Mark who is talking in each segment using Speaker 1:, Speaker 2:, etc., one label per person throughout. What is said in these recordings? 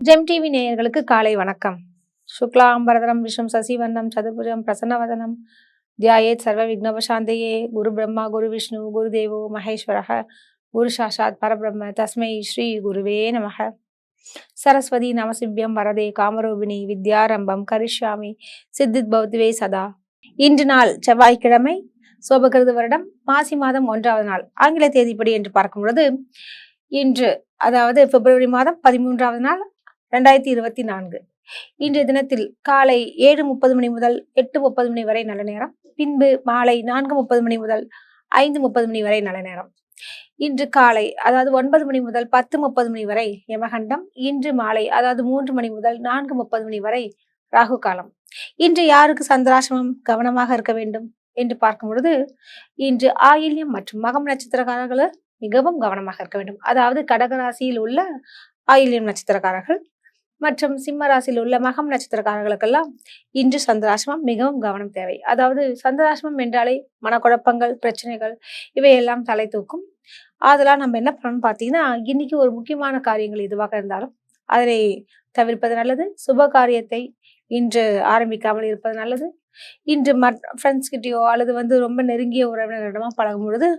Speaker 1: GeM TV நேயர்களுக்கு காலை வணக்கம். சுக்லாம்பரதரம் விஷ்ணும் சசிவர்ணம் சதுர்புஜம் பிரசன்னவதனம் தியாயேத் சர்வ விக்னோபசாந்தயே. குரு பிரம்மா குரு விஷ்ணு குரு தேவோ மகேஸ்வரः குரு சாட்சாத் பரபிரம்ம தஸ்மை ஸ்ரீ குருவே நமः. சரஸ்வதி நமசிவ்யம் வரதே காமரூபிணி வித்யாரம்பம் கரிஷ்யாமி சித்தித் பௌத்வே சதா. இன்று நாள் செவ்வாய்க்கிழமை, சோபகிருது வருடம் மாசி மாதம் 1வது நாள், ஆங்கில தேதிப்படி என்று பார்க்கும் பொழுது இன்று அதாவது பிப்ரவரி மாதம் 13வது நாள் 2024. இன்றைய தினத்தில் காலை 7:30 மணி முதல் 8:30 மணி வரை நல்ல நேரம், பின்பு மாலை 4:30 மணி முதல் 5:30 மணி வரை நல்ல நேரம். இன்று காலை அதாவது 9 மணி முதல் 10:30 மணி வரை யமகண்டம். இன்று மாலை அதாவது 3 மணி முதல் 4:30 மணி வரை ராகு காலம். இன்று யாருக்கு சந்திராசிரமம் கவனமாக இருக்க வேண்டும் என்று பார்க்கும் பொழுது இன்று ஆயில்யம் மற்றும் மகம் நட்சத்திரக்காரர்கள் மிகவும் கவனமாக இருக்க வேண்டும். அதாவது கடகராசியில் உள்ள ஆயில்யம் நட்சத்திரக்காரர்கள் மற்றும் சிம்ம ராசியில் உள்ள மகம் நட்சத்திரக்காரர்களுக்கெல்லாம் இன்று சந்திராசிரமம் மிகவும் கவனம் தேவை. அதாவது சந்திராசிரமம் என்றாலே மனக்குழப்பங்கள், பிரச்சனைகள் இவையெல்லாம் தலை தூக்கும். அதெல்லாம் நம்ம என்ன பண்ணணும் பார்த்தீங்கன்னா, இன்னைக்கு ஒரு முக்கியமான காரியங்கள் எதுவாக இருந்தாலும் அதனை தவிர்ப்பது நல்லது. சுப காரியத்தை இன்று ஆரம்பிக்காமல் இருப்பது நல்லது. இன்று ஃப்ரெண்ட்ஸ் கிட்டயோ அல்லது ரொம்ப நெருங்கிய உறவினரிடமோ பழகும் பொழுது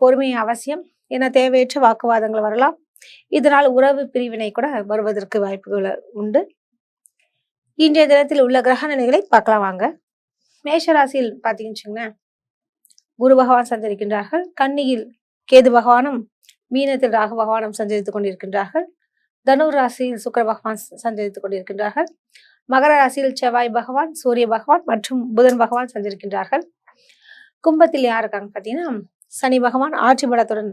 Speaker 1: பொறுமை அவசியம். ஏன்னா தேவையற்ற வாக்குவாதங்கள் வரலாம். இதனால் உறவு பிரிவினை கூட வருவதற்கு வாய்ப்புகள் உண்டு. இன்றைய தினத்தில் உள்ள கிரக நிலைகளை பார்க்கலாம் வாங்க. மேஷ ராசியில் பார்த்தீங்கன்னு வச்சுங்களேன், குரு பகவான் சஞ்சரிக்கின்றார்கள். கன்னியில் கேது பகவானும், மீனத்தில் ராகு பகவானும் சஞ்சரித்துக் கொண்டிருக்கின்றார்கள். தனுர் ராசியில் சுக்கிர பகவான் சஞ்சரித்துக் கொண்டிருக்கின்றார்கள். மகர ராசியில் செவ்வாய் பகவான், சூரிய பகவான் மற்றும் புதன் பகவான் சஞ்சரிக்கின்றார்கள். கும்பத்தில் யார் இருக்காங்க பார்த்தீங்கன்னா, சனி பகவான் ஆட்சி பலத்துடன்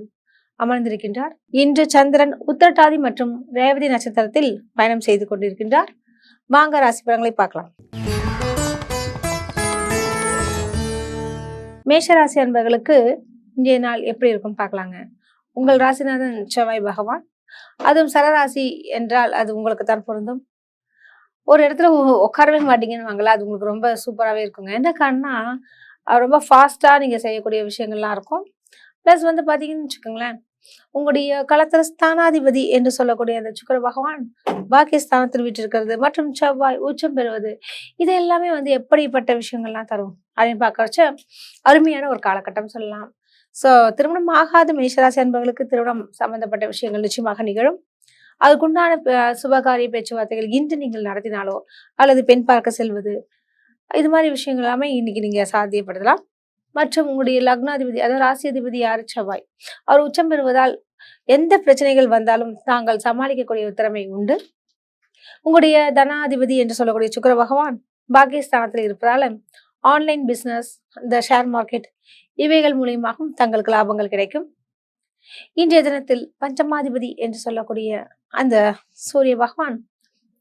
Speaker 1: அமர்ந்திருக்கின்றார். இன்று சந்திரன் உத்திரட்டாதி மற்றும் ரேவதி நட்சத்திரத்தில் பயணம் செய்து கொண்டிருக்கின்றார். வாங்க ராசி பலன்களை பார்க்கலாம். மேஷ ராசி அன்பர்களுக்கு இன்றைய நாள் எப்படி இருக்கும் பார்க்கலாங்க. உங்கள் ராசிநாதன் செவ்வாய் பகவான், அதுவும் சரராசி என்றால் அது உங்களுக்கு தான் பொருந்தும். ஒரு இடத்துல உட்காரவே மாட்டீங்கன்னு வாங்கலாம், அது உங்களுக்கு ரொம்ப சூப்பராகவே இருக்குங்க. என்ன காரணம்னா, ரொம்ப ஃபாஸ்டா நீங்க செய்யக்கூடிய விஷயங்கள்லாம் இருக்கும். பிளஸ் பார்த்தீங்கன்னு வச்சுக்கோங்களேன், உங்களுடைய களத்திர ஸ்தானாதிபதி என்று சொல்லக்கூடிய அந்த சுக்கிர பகவான் பாக்கியஸ்தானத்தில் விட்டிருக்கிறது மற்றும் செவ்வாய் உச்சம் பெறுவது, இது எல்லாமே எப்படிப்பட்ட விஷயங்கள்லாம் தரும் அப்படின்னு பார்க்கறச்ச அருமையான ஒரு காலகட்டம் சொல்லலாம். ஸோ திருமணம் ஆகாத மேஷராசி அன்பர்களுக்கு திருமணம் சம்பந்தப்பட்ட விஷயங்கள் நிச்சயமாக நிகழும். அதுக்குண்டான சுபகாரிய பேச்சுவார்த்தைகள் இன்று நீங்கள் நடத்தினாலோ அல்லது பெண் பார்க்க செல்வது, இது மாதிரி விஷயங்கள் எல்லாமே இன்னைக்கு நீங்க சாத்தியப்படுத்தலாம். மற்றும் உங்களுடைய லக்னாதிபதி அதாவது ராசி அதிபதி யாரு? செவ்வாய். அவர் உச்சம் பெறுவதால் எந்த பிரச்சனைகள் வந்தாலும் தாங்கள் சமாளிக்கக்கூடிய திறமை உண்டு. உங்களுடைய தனாதிபதி என்று சொல்லக்கூடிய சுக்கிர பகவான் பாக்கியஸ்தானத்தில் இருப்பதால ஆன்லைன் பிசினஸ், இந்த ஷேர் மார்க்கெட் இவைகள் மூலியமாகவும் தங்களுக்கு லாபங்கள் கிடைக்கும். இன்றைய தினத்தில் பஞ்சமாதிபதி என்று சொல்லக்கூடிய அந்த சூரிய பகவான்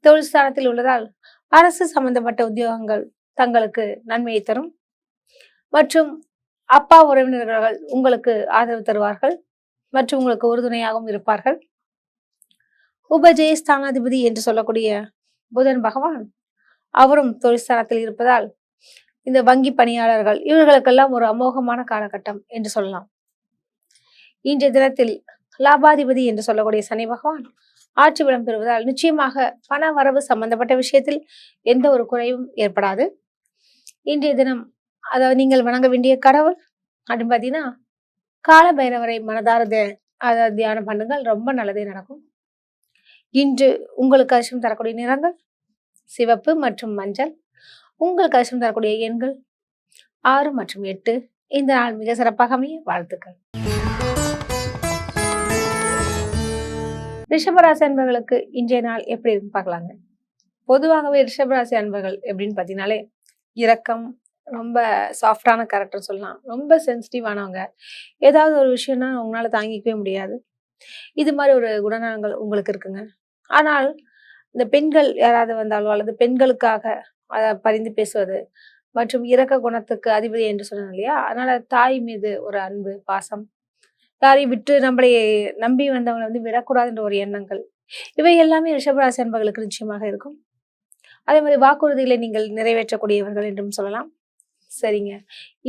Speaker 1: தொழில் ஸ்தானத்தில் உள்ளதால் அரசு சம்பந்தப்பட்ட உத்தியோகங்கள் தங்களுக்கு நன்மையை தரும் மற்றும் அப்பா உறவினர்கள் உங்களுக்கு ஆதரவு தருவார்கள் மற்றும் உங்களுக்கு உறுதுணையாகவும் இருப்பார்கள். உபஜய ஸ்தானாதிபதி என்று சொல்லக்கூடிய புதன் பகவான் அவரும் தொழிற்ஸ்தானத்தில் இருப்பதால் இந்த வங்கி பணியாளர்கள் இவர்களுக்கெல்லாம் ஒரு அமோகமான காலகட்டம் என்று சொல்லலாம். இன்றைய தினத்தில் லாபாதிபதி என்று சொல்லக்கூடிய சனி பகவான் ஆட்சி பலம் பெறுவதால் நிச்சயமாக பண வரவு சம்பந்தப்பட்ட விஷயத்தில் எந்த ஒரு குறைவும் ஏற்படாது. இன்றைய தினம் அதாவது நீங்கள் வணங்க வேண்டிய கடவுள் அப்படின்னு பார்த்தீங்கன்னா, கால பைரவரை மனதார தியானம் பண்ணுங்கள், ரொம்ப நல்லதே நடக்கும். இன்று உங்களுக்கு அதிர்ஷ்டம் தரக்கூடிய நிறங்கள் சிவப்பு மற்றும் மஞ்சள். உங்களுக்கு அதிர்ஷ்டம் தரக்கூடிய எண்கள் 6 மற்றும் 8. இந்த நாள் மிக சிறப்பாக அமைய வாழ்த்துக்கள். ரிஷபராசி அன்பர்களுக்கு இன்றைய நாள் எப்படி இருக்குன்னு பார்க்கலாங்க. பொதுவாகவே ரிஷபராசி அன்பர்கள் எப்படின்னு பார்த்தீங்கன்னாலே இரக்கம், ரொம்ப சாஃப்டான கேரக்டர் சொல்லலாம். ரொம்ப சென்சிட்டிவானவங்க. ஏதாவது ஒரு விஷயம்னா உங்களால தாங்கிக்கவே முடியாது. இது மாதிரி ஒரு குணநலங்கள் உங்களுக்கு இருக்குங்க. ஆனால் இந்த பெண்கள் யாராவது வந்தாலோ அல்லது பெண்களுக்காக பரிந்து பேசுவது மற்றும் இரக்க குணத்துக்கு அதிபதி என்று சொன்னோம் இல்லையா, அதனால தாய் மீது ஒரு அன்பு, பாசம், யாரையும் விட்டு நம்மளை நம்பி வந்தவங்களை விடக்கூடாதுன்ற ஒரு எண்ணங்கள், இவை எல்லாமே ரிஷபராசி அன்பர்களுக்கு நிச்சயமாக இருக்கும். அதே மாதிரி வாக்குறுதிகளை நீங்கள் நிறைவேற்றக்கூடியவர்கள் என்றும் சொல்லலாம். சரிங்க,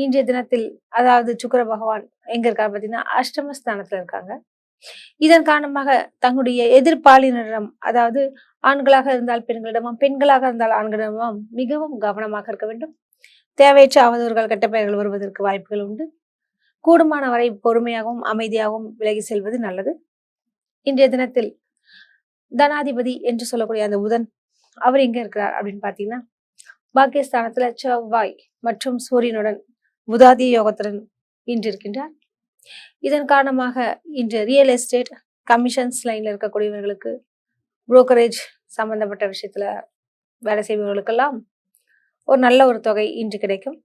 Speaker 1: இன்றைய தினத்தில் அதாவது சுக்கிர பகவான் எங்க இருக்காரு பார்த்தீங்கன்னா, அஷ்டமஸ்தானத்துல இருக்காங்க. இதன் காரணமாக தங்களுடைய எதிர்பாலினரிடம், அதாவது ஆண்களாக இருந்தால் பெண்களிடமும், பெண்களாக இருந்தால் ஆண்களிடமும் மிகவும் கவனமாக இருக்க வேண்டும். தேவையற்ற அவதூறுகள், கெட்ட பெயர்கள் வருவதற்கு வாய்ப்புகள் உண்டு. கூடுமான வரை பொறுமையாகவும் அமைதியாகவும் விலகி செல்வது நல்லது. இன்றைய தினத்தில் தனாதிபதி என்று சொல்லக்கூடிய அந்த புதன், அவர் எங்க இருக்கிறார் அப்படின்னு பாத்தீங்கன்னா, பாக்கியஸ்தானத்துல செவ்வாய் மற்றும் சூரியனுடன் புதாதிய யோகத்துடன் இன்று இருக்கின்றார். இதன் காரணமாக இன்று ரியல் எஸ்டேட், கமிஷன்ஸ் லைன்ல இருக்கக்கூடியவர்களுக்கு, புரோக்கரேஜ் சம்பந்தப்பட்ட விஷயத்துல வேலை செய்பவர்களுக்கெல்லாம் ஒரு நல்ல ஒரு தொகை இன்று கிடைக்கும்.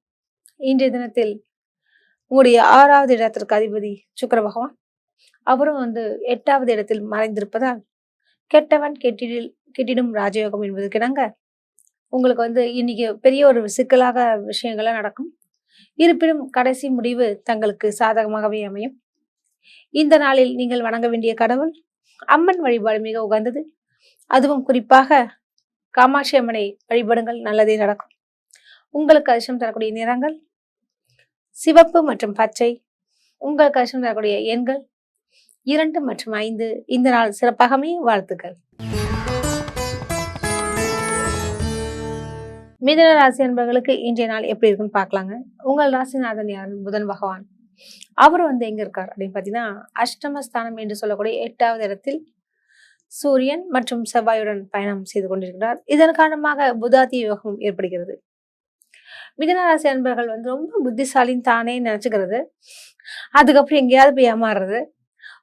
Speaker 1: இன்றைய தினத்தில் உங்களுடைய 6வது இடத்திற்கு அதிபதி சுக்கிர பகவான், அவரும் 8வது இடத்தில் மறைந்திருப்பதால் கெட்டவன் கெட்டிடும் ராஜயோகம் என்பதற்கு இணங்க உங்களுக்கு இன்னைக்கு பெரிய ஒரு சிக்கலாக விஷயங்கள்லாம் நடக்கும். இருப்பினும் கடைசி முடிவு தங்களுக்கு சாதகமாகவே அமையும். இந்த நாளில் நீங்கள் வணங்க வேண்டிய கடவுள் அம்மன் வழிபாடு மிக உகந்தது. அதுவும் குறிப்பாக காமாட்சி அம்மனை வழிபடுங்கள், நல்லதே நடக்கும். உங்களுக்கு அதிர்ஷ்டம் தரக்கூடிய நிறங்கள் சிவப்பு மற்றும் பச்சை. உங்களுக்கு அதிர்ஷ்டம் தரக்கூடிய எண்கள் 2 மற்றும் 5. இந்த நாள் சிறப்பாகவே வாழ்த்துக்கள். மிதுன ராசி அன்பர்களுக்கு இன்றைய நாள் எப்படி இருக்குன்னு பார்க்கலாங்க. உங்கள் ராசிநாதன் யார்? புதன் பகவான். அவர் எங்க இருக்கார் அப்படின்னு பாத்தீங்கன்னா, அஷ்டமஸ்தானம் என்று சொல்லக்கூடிய 8வது இடத்தில் சூரியன் மற்றும் செவ்வாயுடன் பயணம் செய்து கொண்டிருக்கிறார். இதன் காரணமாக புதாதி யோகம் ஏற்படுகிறது. மிதுன ராசி அன்பர்கள் ரொம்ப புத்திசாலின்னு தானே நினைச்சுக்கிறது, அதுக்கப்புறம் எங்கேயாவது போய் ஏமாறுறது,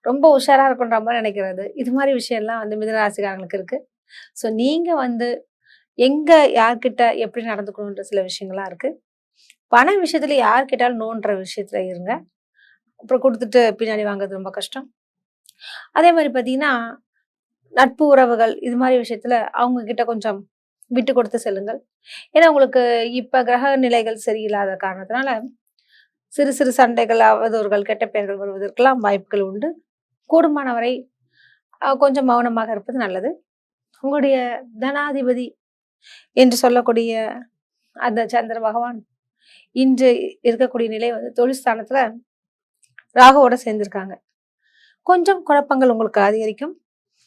Speaker 1: ரொம்ப உஷாரா இருக்குன்ற மாதிரி நினைக்கிறது, இது மாதிரி விஷயம்லாம் மிதுன ராசிக்காரங்களுக்கு இருக்கு. ஸோ நீங்க எங்க யார்கிட்ட எப்படி நடந்துக்கணுன்ற சில விஷயங்கள்லாம் இருக்கு. பண விஷயத்துல யார் கேட்டாலும் நோன்ற விஷயத்துல இருங்க. அப்புறம் கொடுத்துட்டு பின்னாடி வாங்குறது ரொம்ப கஷ்டம். அதே மாதிரி பாத்தீங்கன்னா, நட்பு உறவுகள் இது மாதிரி விஷயத்துல அவங்க கிட்ட கொஞ்சம் விட்டு கொடுத்து செல்லுங்கள். ஏன்னா உங்களுக்கு இப்ப கிரக நிலைகள் சரியில்லாத காரணத்தினால சிறு சிறு சண்டைகள், அவதூறுகள், கெட்ட பெயர்கள் வருவதற்கெல்லாம் வாய்ப்புகள் உண்டு. கூடுமான வரை கொஞ்சம் மௌனமாக இருப்பது நல்லது. உங்களுடைய தனாதிபதி என்று சொல்லக்கூடிய அந்த சந்திர பகவான் இன்று இருக்கக்கூடிய நிலை தொழில் ஸ்தானத்துல ராகுவோட சேர்ந்திருக்காங்க. கொஞ்சம் குழப்பங்கள் உங்களுக்கு அதிகரிக்கும்.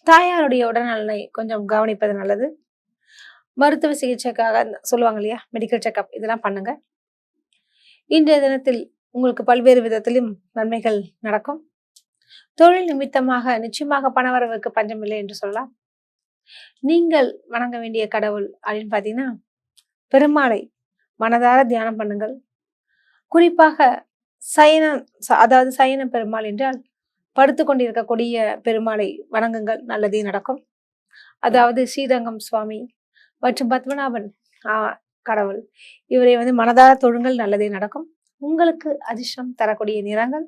Speaker 1: தாயாருடைய உடல்நலனை கொஞ்சம் கவனிப்பது நல்லது. மருத்துவ சிகிச்சைக்காக சொல்லுவாங்க இல்லையா, மெடிக்கல் செக்அப், இதெல்லாம் பண்ணுங்க. இன்றைய தினத்தில் உங்களுக்கு பல்வேறு விதத்திலும் நன்மைகள் நடக்கும். தொழில் நிமித்தமாக நிச்சயமாக பணவரவுக்கு பஞ்சமில்லை என்று சொல்லலாம். நீங்கள் வணங்க வேண்டிய கடவுள் அப்படின்னு பாத்தீங்கன்னா, பெருமாளை மனதார தியானம் பண்ணுங்கள். குறிப்பாக அதாவது சயன பெருமாள் என்றால் படுத்து கொண்டிருக்கக்கூடிய பெருமாளை வணங்குங்கள், நல்லதே நடக்கும். அதாவது ஸ்ரீரங்கம் சுவாமி மற்றும் பத்மநாபன் கடவுள், இவரை மனதார தொழுங்கள், நல்லதே நடக்கும். உங்களுக்கு அதிர்ஷ்டம் தரக்கூடிய நிறங்கள்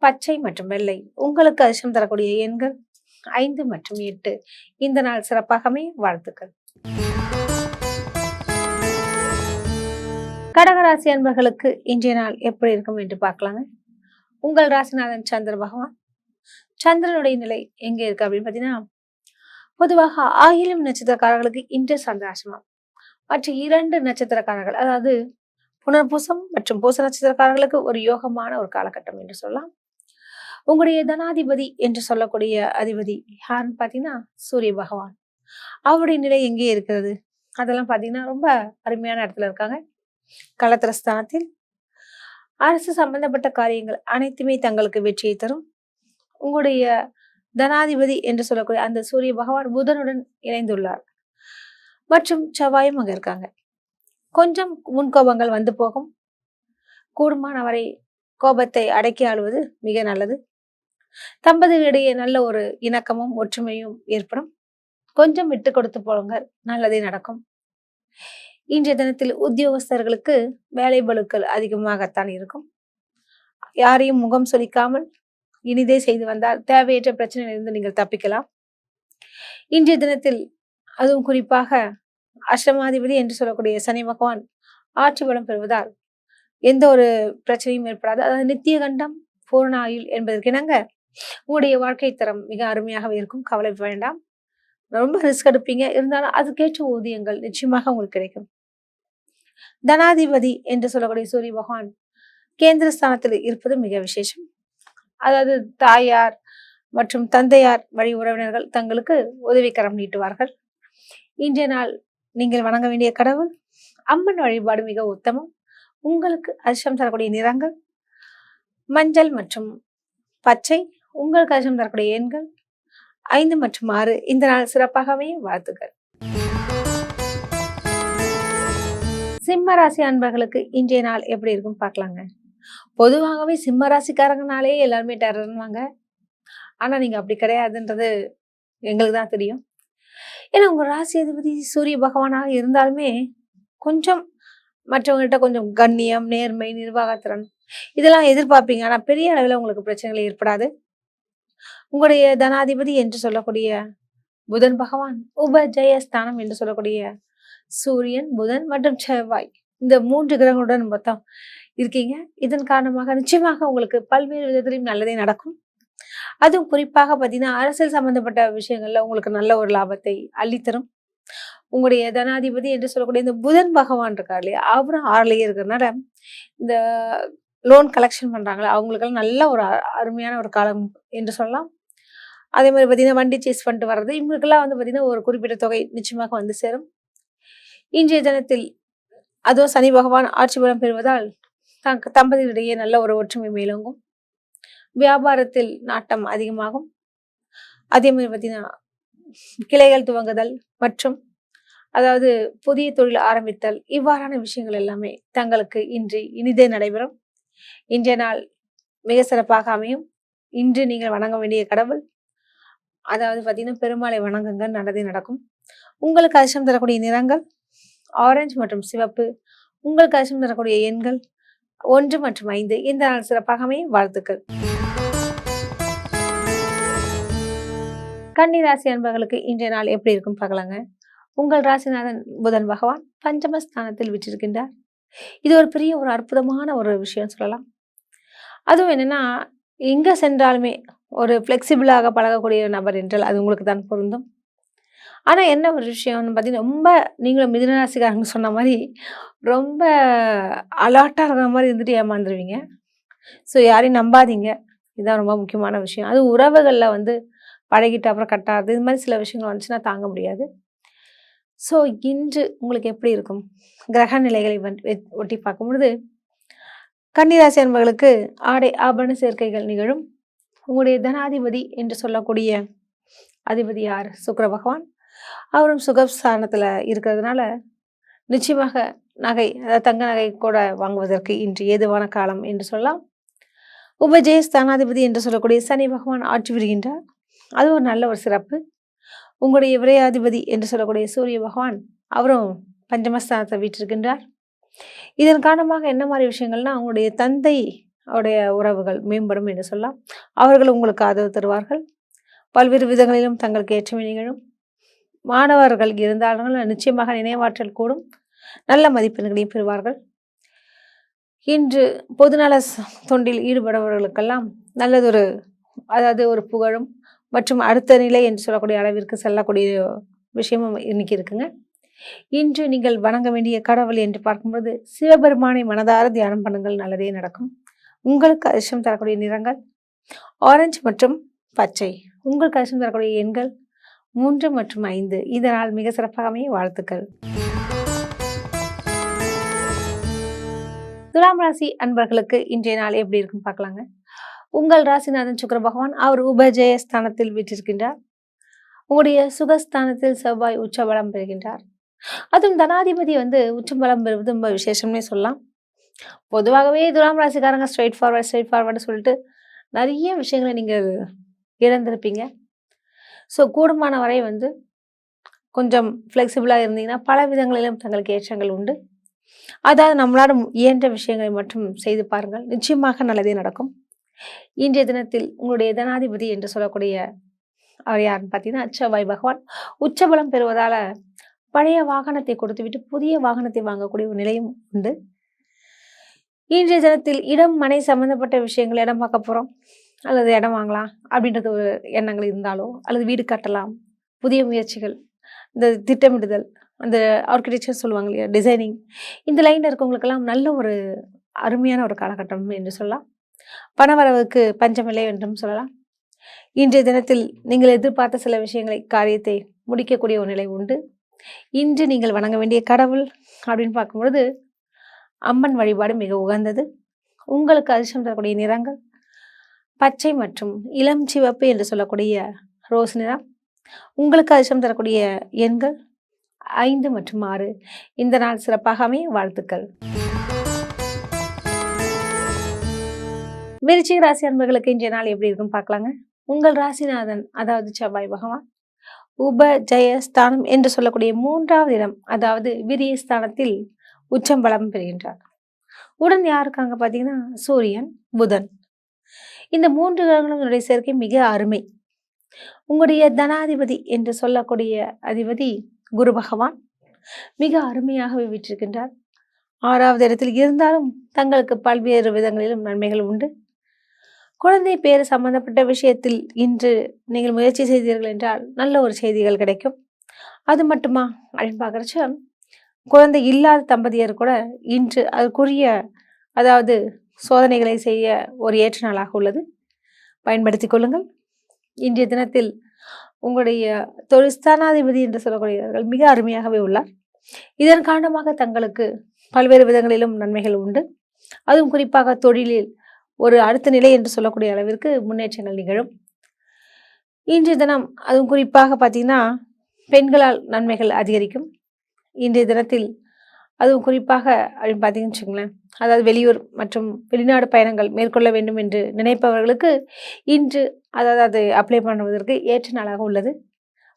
Speaker 1: பச்சை மற்றும் வெள்ளை. உங்களுக்கு அதிர்ஷ்டம் தரக்கூடிய எண்கள் 5 மற்றும் 8. இந்த நாள் சிறப்பாகவே வாழ்த்துக்கள். கடகராசி அன்பர்களுக்கு இன்றைய நாள் எப்படி இருக்கும் என்று பார்க்கலாங்க. உங்கள் ராசிநாதன் சந்திர பகவான், சந்திரனுடைய நிலை எங்க இருக்கு அப்படின்னு பாத்தீங்கன்னா, பொதுவாக ஆயிலம் நட்சத்திரக்காரர்களுக்கு இன்று சந்திராசிரமம். மற்ற 2 நட்சத்திரக்காரர்கள், அதாவது புனர்பூசம் மற்றும் பூச நட்சத்திரக்காரர்களுக்கு ஒரு யோகமான ஒரு காலகட்டம் என்று சொல்லலாம். உங்களுடைய தனாதிபதி என்று சொல்லக்கூடிய அதிபதி யாருன்னு பாத்தீங்கன்னா சூரிய பகவான். அவருடைய நிலை எங்கே இருக்கிறது? அதெல்லாம் பாத்தீங்கன்னா ரொம்ப அருமையான இடத்துல இருக்காங்க. களத்திரஸ்தானத்தில் அரசு சம்பந்தப்பட்ட காரியங்கள் அனைத்துமே தங்களுக்கு வெற்றியை தரும். உங்களுடைய தனாதிபதி என்று சொல்லக்கூடிய அந்த சூரிய பகவான் புதனுடன் இணைந்துள்ளார் மற்றும் செவ்வாயும் அங்க இருக்காங்க. கொஞ்சம் முன்கோபங்கள் வந்து போகும். கூடுமான வரை கோபத்தை அடக்கி ஆளுவது மிக நல்லது. தம்பதிகளிடையே நல்ல ஒரு இணக்கமும் ஒற்றுமையும் ஏற்படும். கொஞ்சம் விட்டு கொடுத்து போங்க, நல்லதே நடக்கும். இன்றைய தினத்தில் உத்தியோகஸ்தர்களுக்கு வேலை பளுக்கள் அதிகமாகத்தான் இருக்கும். யாரையும் முகம் சொலிக்காமல் இனிதே செய்து வந்தால் தேவையற்ற பிரச்சனையிலிருந்து நீங்கள் தப்பிக்கலாம். இன்றைய தினத்தில் அதுவும் குறிப்பாக அஷ்டமாதிபதி என்று சொல்லக்கூடிய சனி பகவான் ஆட்சி பலம் பெறுவதால் எந்த ஒரு பிரச்சனையும் ஏற்படாது. அதாவது நித்திய கண்டம் பூரண ஆயுள் என்பதற்கிணங்க உங்களுடைய வாழ்க்கை தரம் மிக அருமையாகவே இருக்கும். கவலை வேண்டாம். ரொம்ப ரிஸ்க் எடுப்பீங்க, இருந்தாலும் அதுக்கேற்ற ஊதியங்கள் நிச்சயமாக உங்களுக்கு கிடைக்கும். தனாதிபதி என்று சொல்லக்கூடிய சூரிய பகவான் கேந்திர ஸ்தானத்தில் இருப்பது மிக விசேஷம். அதாவது தாயார் மற்றும் தந்தையார் வழி உறவினர்கள் தங்களுக்கு உதவிக்கரம் நீட்டுவார்கள். இன்றைய நாள் நீங்கள் வணங்க வேண்டிய கடவுள் அம்மன் வழிபாடு மிக உத்தமம். உங்களுக்கு அதிர்ஷ்டம் தரக்கூடிய நிறங்கள் மஞ்சள் மற்றும் பச்சை. உங்களுக்கு அதிர்ஷ்டம் தரக்கூடிய எண்கள் 5 மற்றும் 6. இந்த நாள் சிறப்பாகவே வாழ்த்துக்கள். சிம்ம ராசி அன்பர்களுக்கு இன்றைய நாள் எப்படி இருக்கும் பார்க்கலாங்க. பொதுவாகவே சிம்ம ராசிக்காரங்கனாலே எல்லாருமே டெரர்னுவாங்க. ஆனா நீங்க அப்படி கிடையாதுன்றது எங்களுக்கு தான் தெரியும். ஏன்னா உங்க ராசி அதிபதி சூரிய பகவானாக இருந்தாலுமே கொஞ்சம் மற்றவங்கள்ட்ட கொஞ்சம் கண்ணியம், நேர்மை, நிர்வாகத்திறன் இதெல்லாம் எதிர்பார்ப்பீங்க. ஆனா பெரிய அளவில் உங்களுக்கு பிரச்சனைகள் ஏற்படாது. உங்களுடைய தனாதிபதி என்று சொல்லக்கூடிய புதன் பகவான், உபஜயஸ்தானம் என்று சொல்லக்கூடிய சூரியன், புதன் மற்றும் செவ்வாய், இந்த 3 கிரகங்களுடன் மொத்தம் இருக்கீங்க. இதன் காரணமாக நிச்சயமாக உங்களுக்கு பல்வேறு விதத்திலையும் நல்லதே நடக்கும். அதுவும் குறிப்பாக பார்த்தீங்கன்னா அரசியல் சம்பந்தப்பட்ட விஷயங்கள்ல உங்களுக்கு நல்ல ஒரு லாபத்தை அள்ளித்தரும். உங்களுடைய தனாதிபதி என்று சொல்லக்கூடிய இந்த புதன் பகவான் இருக்கார் இல்லையா, அவரும் 6லயே இருக்கிறதுனால இந்த லோன் கலெக்ஷன் பண்றாங்களா அவங்களுக்கெல்லாம் நல்ல ஒரு அருமையான ஒரு காலம் என்று சொல்லலாம். அதே மாதிரி பார்த்தீங்கன்னா வண்டி சேஸ் பண்ணிட்டு வர்றது இவங்களுக்கெல்லாம் வந்து பார்த்தீங்கன்னா ஒரு குறிப்பிட்ட தொகை நிச்சயமாக வந்து சேரும். இன்றைய தினத்தில் அதுவும் சனி பகவான் ஆட்சி பலம் பெறுவதால் தம்பதிகளிடையே நல்ல ஒரு ஒற்றுமை மேலோங்கும். வியாபாரத்தில் நாட்டம் அதிகமாகும். அதே மாதிரி பார்த்தீங்கன்னா கிளைகள் துவங்குதல் மற்றும் அதாவது புதிய தொழில் ஆரம்பித்தல் இவ்வாறான விஷயங்கள் எல்லாமே தங்களுக்கு இன்று இனிதே நடைபெறும். இன்றைய நாள் மிக சிறப்பாக அமையும். இன்று நீங்கள் வணங்க வேண்டிய கடவுள் அதாவது பார்த்தீங்கன்னா பெருமாளை வணங்குங்க, நல்லதே நடக்கும். உங்களுக்கு அதிர்ஷ்டம் தரக்கூடிய நிறங்கள் ஆரஞ்சு மற்றும் சிவப்பு. உங்களுக்கு அதிர்ஷ்டம் தரக்கூடிய எண்கள் 1 மற்றும் 5. இந்த நாள் சிறப்பாக அமையும். வாழ்த்துக்கள். கன்னி ராசி அன்பர்களுக்கு இன்றைய நாள் எப்படி இருக்கும் பார்க்கலாங்க. உங்கள் ராசிநாதன் புதன் பகவான் பஞ்சமஸ்தானத்தில் விற்றிருக்கின்றார். இது ஒரு பெரிய ஒரு அற்புதமான ஒரு விஷயம் சொல்லலாம். அதுவும் என்னன்னா எங்க சென்றாலுமே ஒரு ஃப்ளெக்சிபிளாக பழகக்கூடிய நபர் என்றால் அது உங்களுக்கு தான் பொருந்தும். ஆனா என்ன ஒரு விஷயம்னு பார்த்தீங்கன்னா ரொம்ப நீங்களும் மிதுன ராசிக்காரங்க சொன்ன மாதிரி ரொம்ப அலர்ட்டாக இருக்கிற மாதிரி இருந்துட்டு ஏமாந்துருவீங்க. ஸோ யாரையும் நம்பாதீங்க. இதுதான் ரொம்ப முக்கியமான விஷயம். அது உறவுகளில் வந்து பழகிட்டு அப்புறம் கட்டாது இது மாதிரி சில விஷயங்கள் வந்துச்சுன்னா தாங்க முடியாது. ஸோ இன்று உங்களுக்கு எப்படி இருக்கும் கிரக நிலைகளை ஒட்டி பார்க்கும்பொழுது கன்னிராசி அன்பர்களுக்கு ஆடை ஆபரண சேர்க்கைகள் நிகழும். உங்களுடைய தனாதிபதி என்று சொல்லக்கூடிய அதிபதி யார்? சுக்கிர பகவான். அவரும் சுகஸ்தானத்தில் இருக்கிறதுனால நிச்சயமாக நகை அதாவது தங்க நகை கூட வாங்குவதற்கு இன்று ஏதுவான காலம் என்று சொல்லலாம். உபஜயஸ்தானாதிபதி என்று சொல்லக்கூடிய சனி பகவான் ஆட்சி புரிகின்றார். அது ஒரு நல்ல ஒரு சிறப்பு. உங்களுடைய விரையாதிபதி என்று சொல்லக்கூடிய சூரிய பகவான் அவரும் பஞ்சமஸ்தானத்தை வீற்றிருக்கின்றார். இதன் காரணமாக என்ன மாதிரி விஷயங்கள்னா அவங்களுடைய தந்தை அவருடைய உறவுகள் மேம்படும் என்று சொல்லலாம். அவர்கள் உங்களுக்கு ஆதரவு தருவார்கள். பல்வேறு விதங்களிலும் தங்களுக்கு ஏற்றமை நிகழும். மாணவர்கள் இருந்தாலும் நிச்சயமாக நினைவாற்றல் கூடும். நல்ல மதிப்பெண்களையும் பெறுவார்கள். இன்று பொதுநல தொண்டில் ஈடுபடுபவர்களுக்கெல்லாம் நல்லதொரு அதாவது ஒரு புகழும் மற்றும் அடுத்த நிலை என்று சொல்லக்கூடிய அளவிற்கு செல்லக்கூடிய விஷயமும் இன்னைக்கு இருக்குங்க. இன்று நீங்கள் வணங்க வேண்டிய கடவுள் என்று பார்க்கும்போது சிவபெருமானை மனதார தியானம் பண்ணுங்கள், நல்லதே நடக்கும். உங்களுக்கு அதிர்ஷ்டம் தரக்கூடிய நிறங்கள் ஆரஞ்சு மற்றும் பச்சை. உங்களுக்கு அதிர்ஷ்டம் தரக்கூடிய எண்கள் 3 மற்றும் 5. இதனால் மிக சிறப்பாகவே வாழ்த்துக்கள். துலாம் ராசி அன்பர்களுக்கு இன்றைய நாள் எப்படி இருக்கும் பார்க்கலாங்க. உங்கள் ராசிநாதன் சுக்கிர பகவான் அவர் உபஜயஸ்தானத்தில் வீற்றிருக்கின்றார். உங்களுடைய சுகஸ்தானத்தில் செவ்வாய் உச்சபலம் பெறுகின்றார். அதுவும் தனாதிபதி வந்து உச்சபலம் பெறுவது ரொம்ப விசேஷம்னே சொல்லலாம். பொதுவாகவே துலாம் ராசிக்காரங்க ஸ்ட்ரெயிட் ஃபார்வர்டு சொல்லிட்டு நிறைய விஷயங்களை நீங்கள் இழந்திருப்பீங்க. ஸோ கூடுமான வரை வந்து கொஞ்சம் ஃப்ளெக்சிபிளாக இருந்தீங்கன்னா பல விதங்களிலும் தங்களுக்கு ஏற்றங்கள் உண்டு. அதாவது நம்மளால இயன்ற விஷயங்களை மட்டும் செய்து பாருங்கள், நிச்சயமாக நல்லதே நடக்கும். இன்றைய தினத்தில் உங்களுடைய தனாதிபதி என்று சொல்லக்கூடிய அவர் யாருன்னு பார்த்தீங்கன்னா செவ்வாய் பகவான் உச்சபலம் பெறுவதால பழைய வாகனத்தை கொடுத்துவிட்டு புதிய வாகனத்தை வாங்கக்கூடிய ஒரு நிலையும் உண்டு. இன்றைய தினத்தில் இடம் மனை சம்பந்தப்பட்ட விஷயங்கள் இடம் பார்க்க போகிறோம் அல்லது இடம் வாங்கலாம் அப்படின்றது ஒரு எண்ணங்கள் இருந்தாலோ அல்லது வீடு கட்டலாம், புதிய முயற்சிகள், இந்த திட்டமிடுதல், அந்த ஆர்கிடெக்சர் சொல்லுவாங்க இல்லையா, டிசைனிங், இந்த லைனில் இருக்கவங்களுக்கெல்லாம் நல்ல ஒரு அருமையான ஒரு காலகட்டம் என்று சொல்லலாம். பணவரவுக்கு பஞ்சமில்லை என்றும் சொல்லலாம். இன்றைய தினத்தில் நீங்கள் எதிர்பார்த்த சில விஷயங்களை காரியத்தை முடிக்கக்கூடிய ஒரு நிலை உண்டு. இன்று நீங்கள் வணங்க வேண்டிய கடவுள் அப்படின்னு பார்க்கும்பொழுது அம்மன் வழிபாடு மிக உகந்தது. உங்களுக்கு அதிர்ஷ்டம் தரக்கூடிய நிறங்கள் பச்சை மற்றும் இளம் சிவப்பு என்று சொல்லக்கூடிய ரோஸ் நிறம். உங்களுக்கு அதிர்ஷ்டம் தரக்கூடிய எண்கள் 5 மற்றும் 6. இந்த நாள் சிறப்பாக அமைய வாழ்த்துக்கள். விருச்சிக ராசி அன்பர்களுக்கு இன்றைய நாள் எப்படி இருக்குன்னு பார்க்கலாங்க. உங்கள் ராசிநாதன் அதாவது செவ்வாய் பகவான் உபஜயஸ்தானம் என்று சொல்லக்கூடிய 3வது இடம் அதாவது விரியஸ்தானத்தில் உச்சம் பலம் பெறுகின்றார். உடன் யார் இருக்காங்க பார்த்தீங்கன்னா சூரியன் புதன். இந்த 3 கிரகங்களுடைய சேர்க்கை மிக அருமை. உங்களுடைய தனாதிபதி என்று சொல்லக்கூடிய அதிபதி குரு பகவான் மிக அருமையாகவே வீற்றிருக்கின்றார். 6வது இடத்தில் இருந்தாலும் தங்களுக்கு பல்வேறு விதங்களிலும் நன்மைகள் உண்டு. குழந்தை பேர் சம்பந்தப்பட்ட விஷயத்தில் இன்று நீங்கள் முயற்சி செய்தீர்கள் என்றால் நல்ல ஒரு செய்திகள் கிடைக்கும். அது மட்டுமா அப்படின்னு பார்க்குறச்ச குழந்தை இல்லாத தம்பதியர் கூட இன்று அதுக்குரிய அதாவது சோதனைகளை செய்ய ஒரு ஏற்ற நாளாக உள்ளது. பயன்படுத்தி கொள்ளுங்கள். இன்றைய தினத்தில் உங்களுடைய தொழில்ஸ்தானாதிபதி என்று சொல்லக்கூடியவர்கள் மிக அருமையாகவே உள்ளார். இதன் காரணமாக தங்களுக்கு பல்வேறு விதங்களிலும் நன்மைகள் உண்டு. அதுவும் குறிப்பாக தொழிலில் ஒரு அடுத்த நிலை என்று சொல்லக்கூடிய அளவிற்கு முன்னேற்றங்கள் நிகழும். இன்றைய தினம் அதுவும் குறிப்பாக பார்த்தீங்கன்னா பெண்களால் நன்மைகள் அதிகரிக்கும். இன்றைய தினத்தில் அதுவும் குறிப்பாக அப்படின்னு பார்த்தீங்கன்னு வச்சுங்களேன், அதாவது வெளியூர் மற்றும் வெளிநாடு பயணங்கள் மேற்கொள்ள வேண்டும் என்று நினைப்பவர்களுக்கு இன்று அதாவது அது அப்ளை பண்ணுவதற்கு ஏற்ற நாளாக உள்ளது.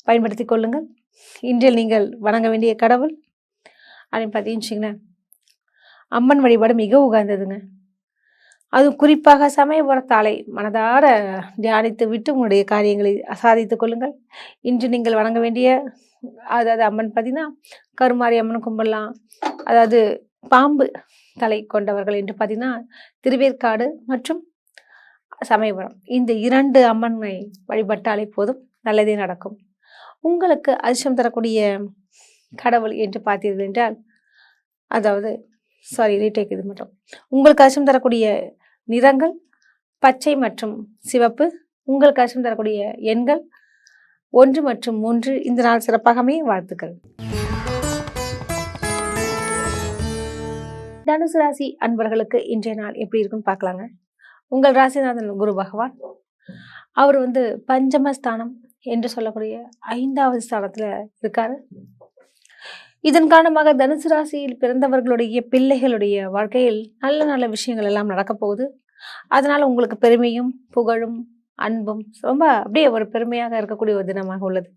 Speaker 1: பயன்படுத்தி கொள்ளுங்கள். இன்றில் நீங்கள் வணங்க வேண்டிய கடவுள் அப்படின்னு பார்த்தீங்கன்னு வச்சுங்களேன், அம்மன் வழிபாடு மிக உகந்ததுங்க. அதுவும் குறிப்பாக சமயபுரத்தாலை மனதார தியானித்து விட்டு உங்களுடைய காரியங்களை சாதித்து கொள்ளுங்கள். இன்று நீங்கள் வணங்க வேண்டிய அதாவது அம்மன் பார்த்தீங்கன்னா கருமாரி அம்மன் கும்பிடலாம். அதாவது பாம்பு தலை கொண்டவர்கள் என்று பார்த்தீங்கன்னா திருவேற்காடு மற்றும் சமயபுரம் இந்த 2 அம்மனை வழிபட்டாலே போதும், நல்லதே நடக்கும். உங்களுக்கு அதிர்ஷ்டம் தரக்கூடிய கடவுள் என்று பார்த்தீர்கள் என்றால் அதாவது ரீடேக் இது மட்டும். உங்களுக்கு அதிர்ஷ்டம் தரக்கூடிய நிறங்கள் பச்சை மற்றும் சிவப்பு. உங்களுக்கு அதிர்ஷ்டம் தரக்கூடிய எண்கள் 1 மற்றும் 3. இந்த நாள் சிறப்பாக அமைய வாழ்த்துக்கள். தனுசு ராசி அன்பர்களுக்கு இன்றைய நாள் எப்படி இருக்குன்னு பார்க்கலாங்க. உங்கள் ராசிநாதன் குரு பகவான் அவர் பஞ்சமஸ்தானம் என்று சொல்லக்கூடிய 5வது ஸ்தானத்துல இருக்காரு. இதன் காரணமாக தனுசு ராசியில் பிறந்தவர்களுடைய பிள்ளைகளுடைய வாழ்க்கையில் நல்ல நல்ல விஷயங்கள் எல்லாம் நடக்க போகுது. அதனால உங்களுக்கு பெருமையும் புகழும் அன்பும் ரொம்ப அப்படியே ஒரு பெருமையாக இருக்கக்கூடிய ஒரு தினமாக உள்ளது.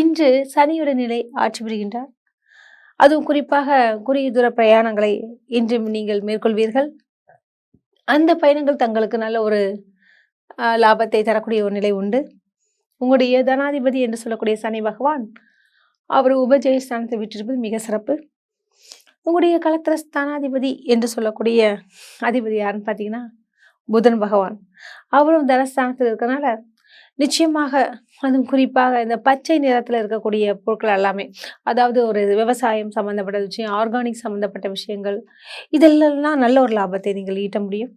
Speaker 1: இன்று சனியுடைய நிலை ஆட்சி புரிகின்றார். அதுவும் குறிப்பாக குறுகிய தூர பிரயாணங்களை இன்று நீங்கள் மேற்கொள்வீர்கள். அந்த பயணங்கள் தங்களுக்கு நல்ல ஒரு லாபத்தை தரக்கூடிய ஒரு நிலை உண்டு. உங்களுடைய தனாதிபதி என்று சொல்லக்கூடிய சனி பகவான் அவர் உபஜயஸ்தானத்தை விட்டிருப்பது மிக சிறப்பு. உங்களுடைய களத்திர ஸ்தானாதிபதி என்று சொல்லக்கூடிய அதிபதி யாருன்னு பார்த்தீங்கன்னா புதன் பகவான். அவரும் தனஸ்தானத்தில் இருக்கிறனால நிச்சயமாக அதுவும் குறிப்பாக இந்த பச்சை நிறத்தில் இருக்கக்கூடிய பொருட்கள் எல்லாமே அதாவது ஒரு விவசாயம் சம்மந்தப்பட்ட விஷயம், ஆர்கானிக் சம்மந்தப்பட்ட விஷயங்கள் இதெல்லாம் நல்ல ஒரு லாபத்தை நீங்கள் ஈட்ட முடியும்.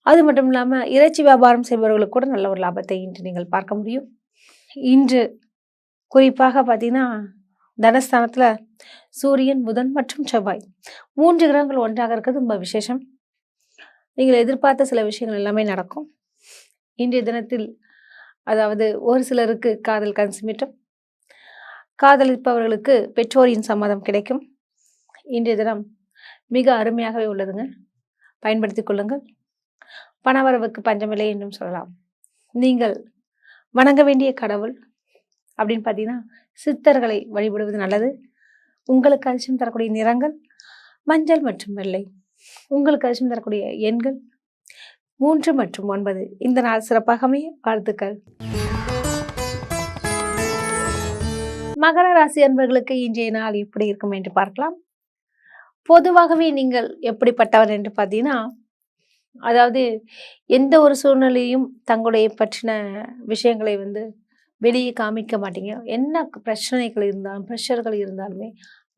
Speaker 1: அது மட்டும் இல்லாமல் இறைச்சி வியாபாரம் செய்பவர்களுக்கு கூட நல்ல ஒரு லாபத்தை இன்று நீங்கள் பார்க்க முடியும். இன்று குறிப்பாக பார்த்தீங்கன்னா தனஸ்தானத்தில் சூரியன் புதன் மற்றும் செவ்வாய் 3 கிரகங்கள் ஒன்றாக இருக்கிறது ரொம்ப விசேஷம். நீங்கள் எதிர்பார்த்த சில விஷயங்கள் எல்லாமே நடக்கும். இன்றைய தினத்தில் அதாவது ஒரு சிலருக்கு காதல் கன்சுமிட்டும், காதலிப்பவர்களுக்கு பெற்றோரின் சம்மதம் கிடைக்கும். இன்றைய தினம் மிக அருமையாகவே உள்ளதுங்க. பயன்படுத்தி கொள்ளுங்கள். பணவரவுக்கு பஞ்சமில்லை என்றும் சொல்லலாம். நீங்கள் வணங்க வேண்டிய கடவுள் அப்படின்னு பார்த்தீங்கன்னா சித்தர்களை வழிபடுவது நல்லது. உங்களுக்கு அதிர்ஷ்டம் தரக்கூடிய நிறங்கள் மஞ்சள் மற்றும் வெள்ளை. உங்களுக்கு அதிர்ஷ்டம் தரக்கூடிய எண்கள் 3 மற்றும் 9. இந்த நாள் சிறப்பாக அமைய வாழ்த்துக்கள். மகர ராசி அன்பர்களுக்கு இன்றைய நாள் எப்படி இருக்கும் என்று பார்க்கலாம். பொதுவாகவே நீங்கள் எப்படிப்பட்டவர் என்று பார்த்தீங்கன்னா அதாவது எந்த ஒரு சூழ்நிலையும் தங்களுடைய பற்றின விஷயங்களை வெளியே காமிக்க மாட்டீங்க. என்ன பிரச்சனைகள் இருந்தாலும் ப்ரெஷர்கள் இருந்தாலுமே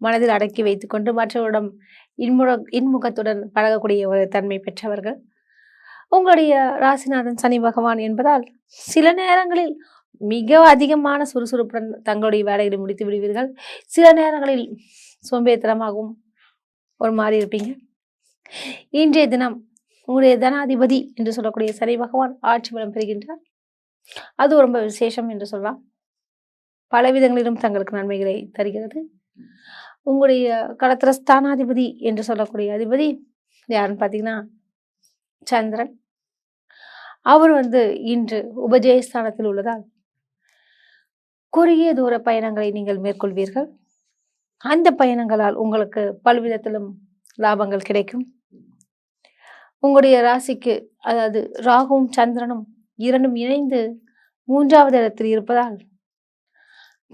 Speaker 1: மனதில் அடக்கி வைத்துக்கொண்டு மற்றவரிடம் இன்முகத்துடன் பழகக்கூடிய ஒரு தன்மை பெற்றவர்கள். உங்களுடைய ராசிநாதன் சனி பகவான் என்பதால் சில நேரங்களில் மிக அதிகமான சுறுசுறுப்புடன் தங்களுடைய வேலைகளை முடித்து விடுவீர்கள். சில நேரங்களில் சோம்பேறித்தனமாகவும் ஒரு மாதிரி இருப்பீங்க. இன்றைய தினம் உங்களுடைய தனாதிபதி என்று சொல்லக்கூடிய சனி பகவான் ஆட்சி பலம் பெறுகின்றார். அது ரொம்ப விசேஷம் என்று சொல்லலாம். பல விதங்களிலும் தங்களுக்கு நன்மைகளை தருகிறது. உங்களுடைய கடத்திரஸ்தானாதிபதி என்று சொல்லக்கூடிய அதிபதி யாருன்னு பார்த்தீங்கன்னா சந்திரன். அவர் இன்று உபஜயஸ்தானத்தில் உள்ளதால் குறுகிய தூர பயணங்களை நீங்கள் மேற்கொள்வீர்கள். அந்த பயணங்களால் உங்களுக்கு பல்விதத்திலும் லாபங்கள் கிடைக்கும். உங்களுடைய ராசிக்கு அதாவது ராகுவும் சந்திரனும் இரண்டும் இணைந்து 3வது இடத்தில் இருப்பதால்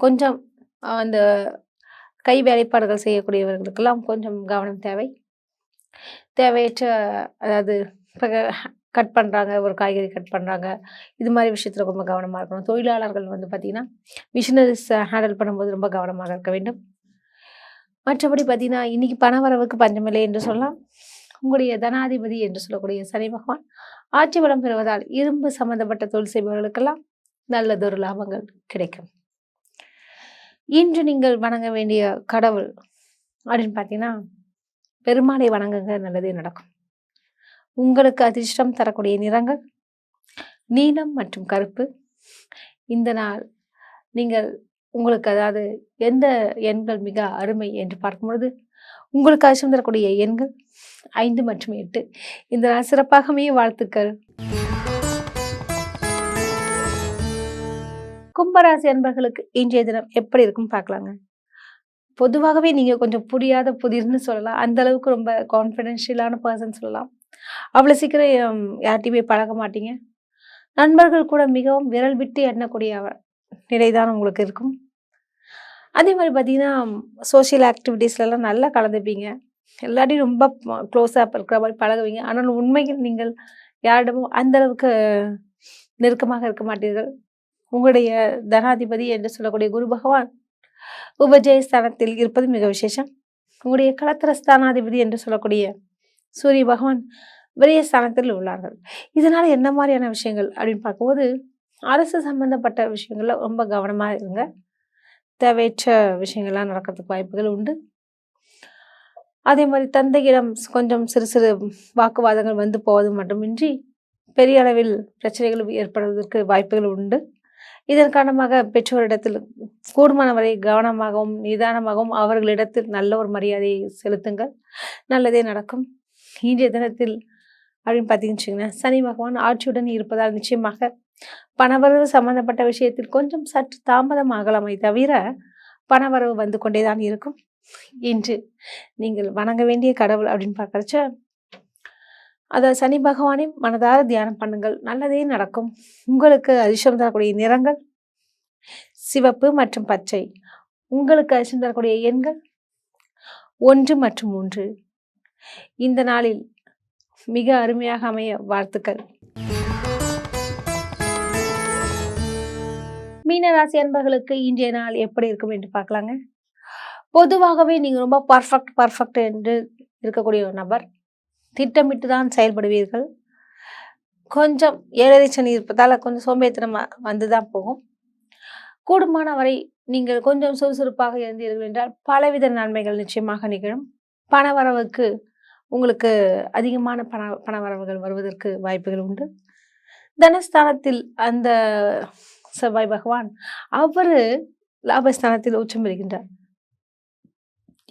Speaker 1: கொஞ்சம் அந்த கை வேலைப்பாடுகள் செய்யக்கூடியவர்களுக்கெல்லாம் கொஞ்சம் கவனம் தேவை. தேவையற்ற அதாவது கட் பண்ணுறாங்க, ஒரு காய்கறி கட் பண்ணுறாங்க, இது மாதிரி விஷயத்தில் ரொம்ப கவனமாக இருக்கணும். தொழிலாளர்கள் பார்த்திங்கன்னா மிஷினரிஸ் ஹேண்டில் பண்ணும்போது ரொம்ப கவனமாக இருக்க வேண்டும். மற்றபடி பார்த்திங்கன்னா இன்றைக்கி பணவரவுக்கு பஞ்சமில்லை என்று சொல்லலாம். உங்களுடைய தனாதிபதி என்று சொல்லக்கூடிய சனி பகவான் ஆட்சி பலம் பெறுவதால் இரும்பு சம்பந்தப்பட்ட தொழில் செய்பவர்களுக்கெல்லாம் நல்லதொரு லாபங்கள் கிடைக்கும். இன்று நீங்கள் வணங்க வேண்டிய கடவுள் அப்படின்னு பார்த்தீங்கன்னா பெருமாளை வணங்குங்க, நல்லதே நடக்கும். உங்களுக்கு அதிர்ஷ்டம் தரக்கூடிய நிறங்கள் நீலம் மற்றும் கருப்பு. இந்த நாள் நீங்கள் உங்களுக்கு அதாவது எந்த எண்கள் மிக அருமை என்று பார்க்கும்பொழுது உங்களுக்கு அதிர்ஷ்டம் தரக்கூடிய எண்கள் 5 மற்றும் 8. இந்த நாள் சிறப்பாக அமைய வாழ்த்துக்கள். கும்பராசி அன்பர்களுக்கு இன்றைய தினம் எப்படி இருக்குன்னு பார்க்கலாங்க. பொதுவாகவே நீங்கள் கொஞ்சம் புரியாத புதிர்னு சொல்லலாம். அந்த அளவுக்கு ரொம்ப கான்ஃபிடென்ஷியலான பர்சன் சொல்லலாம். அவ்வளோ சீக்கிரம் யார்ட்டையுமே பழக மாட்டீங்க. நண்பர்கள் கூட மிகவும் விரல் விட்டு எண்ணக்கூடிய நிலைதான் உங்களுக்கு இருக்கும். அதே மாதிரி பார்த்தீங்கன்னா சோஷியல் ஆக்டிவிட்டீஸ்லாம் நல்லா கலந்துப்பீங்க. எல்லாரையும் ரொம்ப க்ளோஸாக இருக்கிற மாதிரி பழகுவீங்க. ஆனால் உண்மையில் நீங்கள் யாரிடமும் அந்த அளவுக்கு நெருக்கமாக இருக்க மாட்டீர்கள். உங்களுடைய தனாதிபதி என்று சொல்லக்கூடிய குரு பகவான் உபஜயஸ்தானத்தில் இருப்பது மிக விசேஷம். உங்களுடைய களத்திரஸ்தானாதிபதி என்று சொல்லக்கூடிய சூரிய பகவான் விரயஸ்தானத்தில் உள்ளார்கள். இதனால என்ன மாதிரியான விஷயங்கள் அப்படின்னு பார்க்கும்போது அரசு சம்பந்தப்பட்ட விஷயங்கள்ல ரொம்ப கவனமாக இருங்க. தேவையற்ற விஷயங்கள்லாம் நடக்கிறதுக்கு வாய்ப்புகள் உண்டு. அதே மாதிரி தந்தையிடம் கொஞ்சம் சிறு சிறு வாக்குவாதங்கள் போவது மட்டுமின்றி பெரிய அளவில் பிரச்சனைகள் ஏற்படுவதற்கு வாய்ப்புகள் உண்டு. இதன் காரணமாக பெற்றோரிடத்தில் கூடுமான வரை கவனமாகவும் நிதானமாகவும் அவர்களிடத்தில் நல்ல ஒரு மரியாதையை செலுத்துங்கள், நல்லதே நடக்கும். இன்றைய தினத்தில் அப்படின்னு பார்த்தீங்கன்னு சனி பகவான் ஆட்சியுடன் இருப்பதால் நிச்சயமாக பணவரவு சம்பந்தப்பட்ட விஷயத்தில் கொஞ்சம் சற்று தாமதம் ஆகலாமே தவிர பணவரவு வந்து கொண்டேதான் இருக்கும். இன்று நீங்கள் வணங்க வேண்டிய கடவுள் அப்படின்னு பார்க்கறச்ச அதை சனி பகவானை மனதார தியானம் பண்ணுங்கள், நல்லதே நடக்கும். உங்களுக்கு அதிர்ஷ்டம் தரக்கூடிய நிறங்கள் சிவப்பு மற்றும் பச்சை. உங்களுக்கு அதிர்ஷ்டம் தரக்கூடிய எண்கள் 1 மற்றும் 3. இந்த நாளில் மிக அருமையாக அமைய வாழ்த்துக்கள். மீனராசி அன்பர்களுக்கு இன்றைய நாள் எப்படி இருக்கும் என்று பார்க்கலாங்க. பொதுவாகவே நீங்கள் ரொம்ப பர்ஃபெக்ட் என்று இருக்கக்கூடிய ஒரு நபர். திட்டமிட்டு தான் செயல்படுவீர்கள். கொஞ்சம் 7 சனி இருப்பதால் கொஞ்சம் சோம்பேறித்தனம் வந்து தான் போகும். கூடுமான வரை நீங்கள் கொஞ்சம் சுறுசுறுப்பாக இருந்தீர்கள் என்றால் பலவித நன்மைகள் நிச்சயமாக நிகழும். பணவரவுக்கு உங்களுக்கு அதிகமான பணவரவுகள் வருவதற்கு வாய்ப்புகள் உண்டு. தனஸ்தானத்தில் அந்த செவ்வாய் பகவான் அவர் லாபஸ்தானத்தில் உச்சம் பெறுகின்றார்.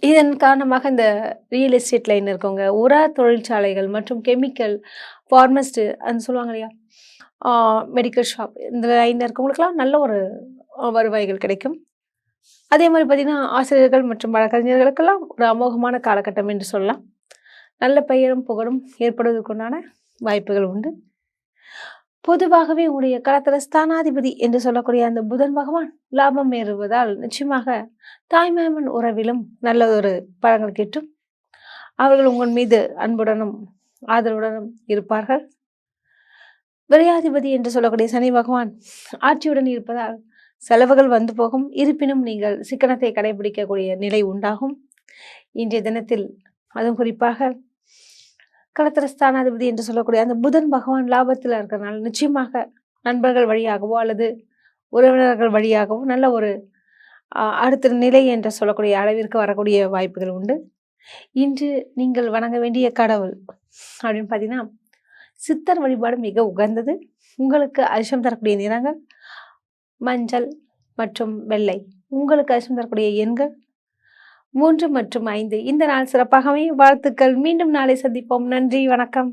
Speaker 1: இதன் காரணமாக இந்த ரியல் எஸ்டேட் லைன் இருக்கவங்க, உர தொழிற்சாலைகள் மற்றும் கெமிக்கல் ஃபார்மஸ்ட் அந்த சொல்லுவாங்க இல்லையா, மெடிக்கல் ஷாப், இந்த லைனில் இருக்கவங்களுக்கெல்லாம் நல்ல ஒரு வருவாய்கள் கிடைக்கும். அதே மாதிரி பார்த்திங்கன்னா ஆசிரியர்கள் மற்றும் வழக்கறிஞர்களுக்கெல்லாம் ஒரு அமோகமான காலகட்டம் என்று சொல்லலாம். நல்ல பெயரும் புகழும் ஏற்படுவதற்குண்டான வாய்ப்புகள் உண்டு. பொதுவாகவே உங்களுடைய களத்திரஸ்தானாதிபதி என்று சொல்லக்கூடிய அந்த புதன் பகவான் லாபம் ஏறுவதால் நிச்சயமாக தாய்மாமன் உறவிலும் நல்ல ஒரு பலன்கள் கிட்டும். அவர்கள் உங்கள் மீது அன்புடனும் ஆதரவுடனும் இருப்பார்கள். விரையாதிபதி என்று சொல்லக்கூடிய சனி பகவான் ஆட்சியுடன் இருப்பதால் செலவுகள் வந்து போகும். இருப்பினும் நீங்கள் சிக்கனத்தை கடைபிடிக்கக்கூடிய நிலை உண்டாகும். இன்றைய தினத்தில் அதுவும் குறிப்பாக களத்திரஸ்தானாதிபதி என்று சொல்லக்கூடிய அந்த புதன் பகவான் லாபத்தில் இருக்கிறனால நிச்சயமாக நண்பர்கள் வழியாகவோ அல்லது உறவினர்கள் வழியாகவோ நல்ல ஒரு அடுத்த நிலை என்று சொல்லக்கூடிய அளவிற்கு வரக்கூடிய வாய்ப்புகள் உண்டு. இன்று நீங்கள் வணங்க வேண்டிய கடவுள் அப்படின்னு பார்த்தீங்கன்னா, சித்தர் வழிபாடு மிக உகந்தது. உங்களுக்கு அதிர்ஷ்டம் தரக்கூடிய நிறங்கள் மஞ்சள் மற்றும் வெள்ளை. உங்களுக்கு அதிர்ஷ்டம் தரக்கூடிய எண்கள் 3 மற்றும் 5. இந்த நாள் சிறப்பாகவே வாழ்த்துக்கள். மீண்டும் நாளை சந்திப்போம். நன்றி, வணக்கம்.